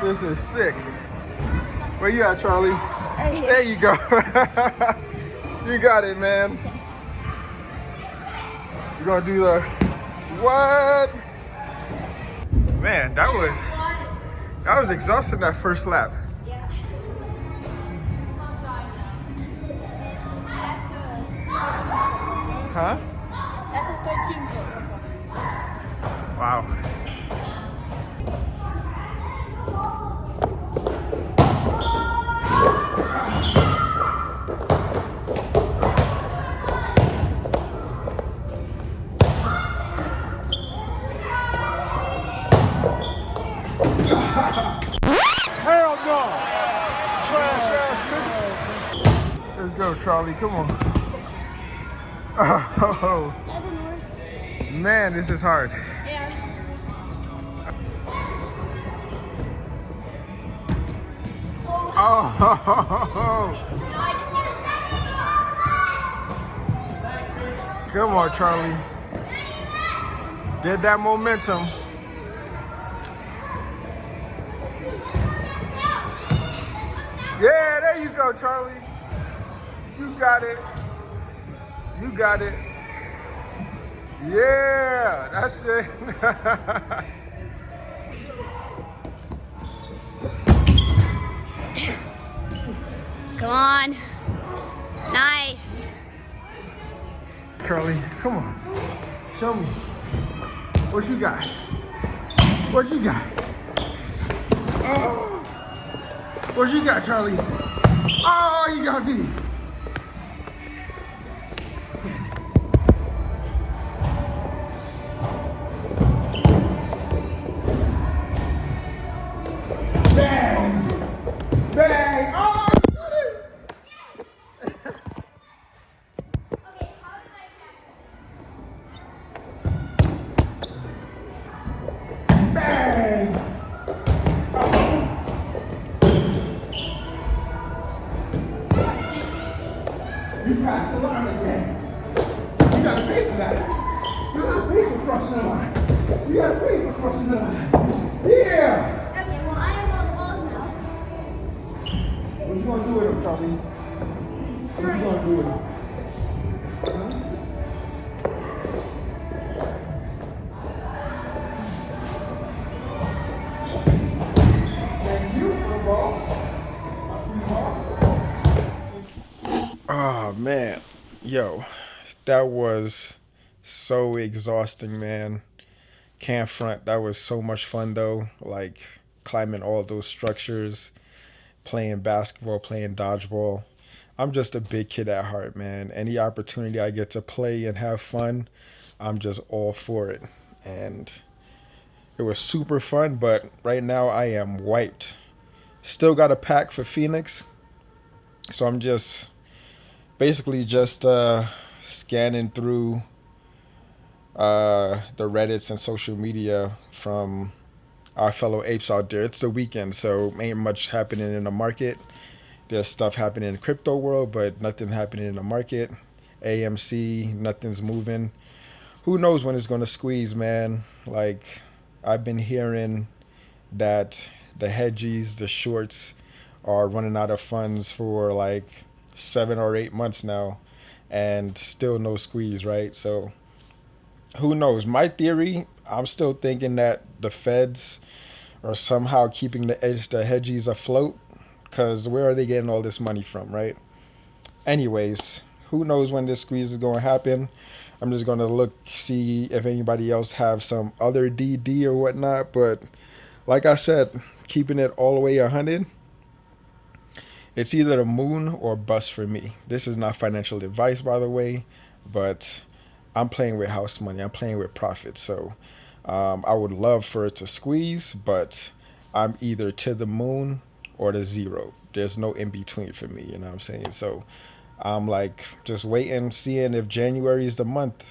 This is sick. Where you at, Charlie? Right here. There you go. You got it, man. You're gonna do the what? Man, that was exhausting, that first lap. Yeah. That's a 13 Huh? That's a 13 foot. Wow. Hell no! Trash ass nigga. Let's go, Charlie. Come on. Oh, That didn't work. man, this is hard. Yeah. Oh, No, I just need come on, Charlie. Get that momentum. Yeah, there you go, Charlie. You got it. You got it. Yeah, that's it. Come on. Nice. Charlie, come on. Show me. What you got? What you got? Oh. What you got, Charlie? Oh, you got me. Bang! Bang! Oh, you got it! Okay, how did I catch Bang! You passed the line again. You gotta pay for that. You gotta pay for crossing the line. You gotta pay for crossing the line. Yeah! Okay, well, I have all the balls now. What you gonna do with him, Charlie? What you gonna do with him? Huh? Thank you for the ball. Oh man, yo, that was so exhausting, man. Can't front. That was so much fun though. Like climbing all those structures, playing basketball, playing dodgeball. I'm just a big kid at heart, man. Any opportunity I get to play and have fun, I'm just all for it. And it was super fun, but right now I am wiped. Still got a pack for Phoenix, so I'm just basically just scanning through the Reddits and social media from our fellow apes out there. It's the weekend, so ain't much happening in the market. There's stuff happening in the crypto world, but nothing happening in the market. AMC, nothing's moving. Who knows when it's going to squeeze, man? Like, I've been hearing that the hedgies, the shorts, are running out of funds for like 7 or 8 months now, and still no squeeze, right? So who knows? My theory, I'm still thinking that the feds are somehow keeping the hedgies afloat, because where are they getting all this money from, right? Anyways, who knows when this squeeze is going to happen. I'm just going to look, see if anybody else have some other DD or whatnot. But like I said, keeping it all the way 100, it's either the moon or bust for me. This is not financial advice, by the way, but I'm playing with house money. I'm playing with profit. So I would love for it to squeeze, but I'm either to the moon or the zero. There's no in between for me, you know what I'm saying? So I'm like just waiting, seeing if January is the month.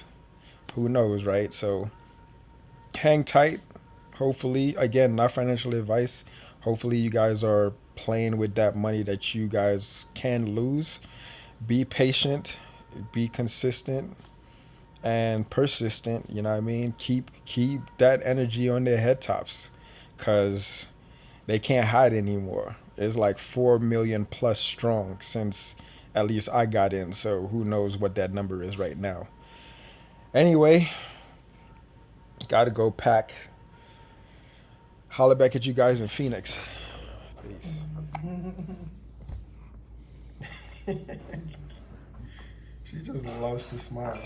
Who knows, right? So hang tight. Hopefully, again, not financial advice. Hopefully you guys are playing with that money that you guys can lose. Be patient, be consistent and persistent, you know what I mean? Keep that energy on their head tops, cuz They can't hide anymore. It's like 4 million plus strong since at least I got in. So who knows what that number is right now. Anyway, gotta go pack. Holler back at you guys in Phoenix. Peace. She just loves to smile.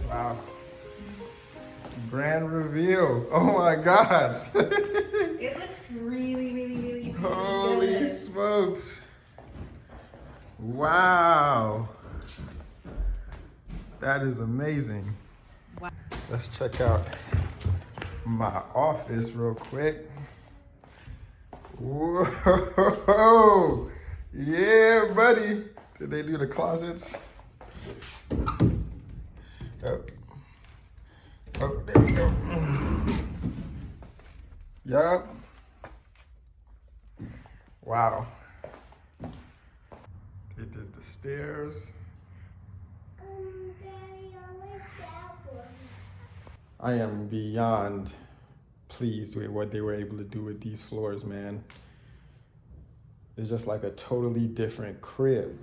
Wow. Grand reveal. Oh my God. It looks really, really, really, really Holy good. smokes. Wow. That is amazing. Wow. Let's check out my office real quick. Whoa. Yeah, buddy. Did they do the closets? Oh, oh, there you go. Yup. Wow. They did the stairs. Daddy, I like that one. I am beyond pleased with what they were able to do with these floors, man. It's just like a totally different crib.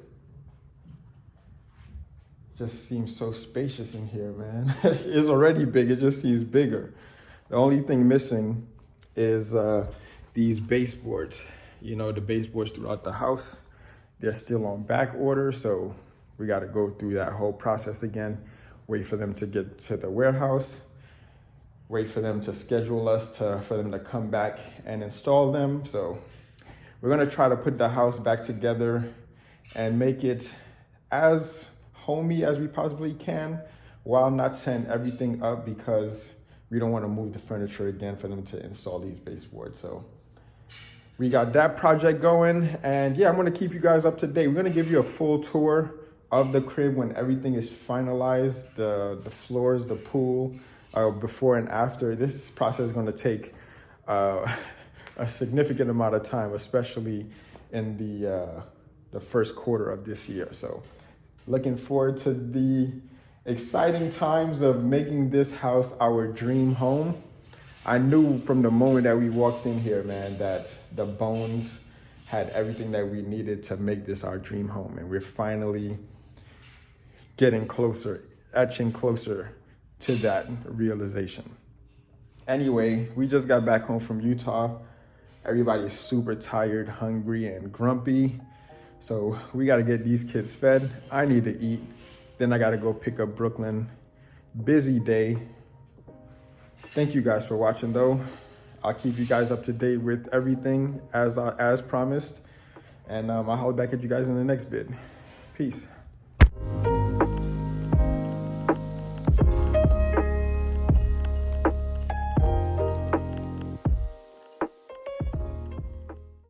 Just seems so spacious in here, man. It's already big, it just seems bigger. The only thing missing is these baseboards. You know, the baseboards throughout the house, they're still on back order, so we gotta go through that whole process again, wait for them to get to the warehouse, wait for them to schedule us for them to come back and install them. So we're gonna try to put the house back together and make it as homey as we possibly can while not setting everything up, because we don't want to move the furniture again for them to install these baseboards. So we got that project going, and yeah, I'm going to keep you guys up to date. We're going to give you a full tour of the crib when everything is finalized, the floors, the pool, before and after. This process is going to take a significant amount of time, especially in the first quarter of this year. So looking forward to the exciting times of making this house our dream home. I knew from the moment that we walked in here, man, that the bones had everything that we needed to make this our dream home. And we're finally getting closer, etching closer to that realization. Anyway, we just got back home from Utah. Everybody's super tired, hungry, and grumpy. So we got to get these kids fed. I need to eat. Then I got to go pick up Brooklyn. Busy day. Thank you guys for watching, though. I'll keep you guys up to date with everything as promised. And I'll holler back at you guys in the next vid. Peace.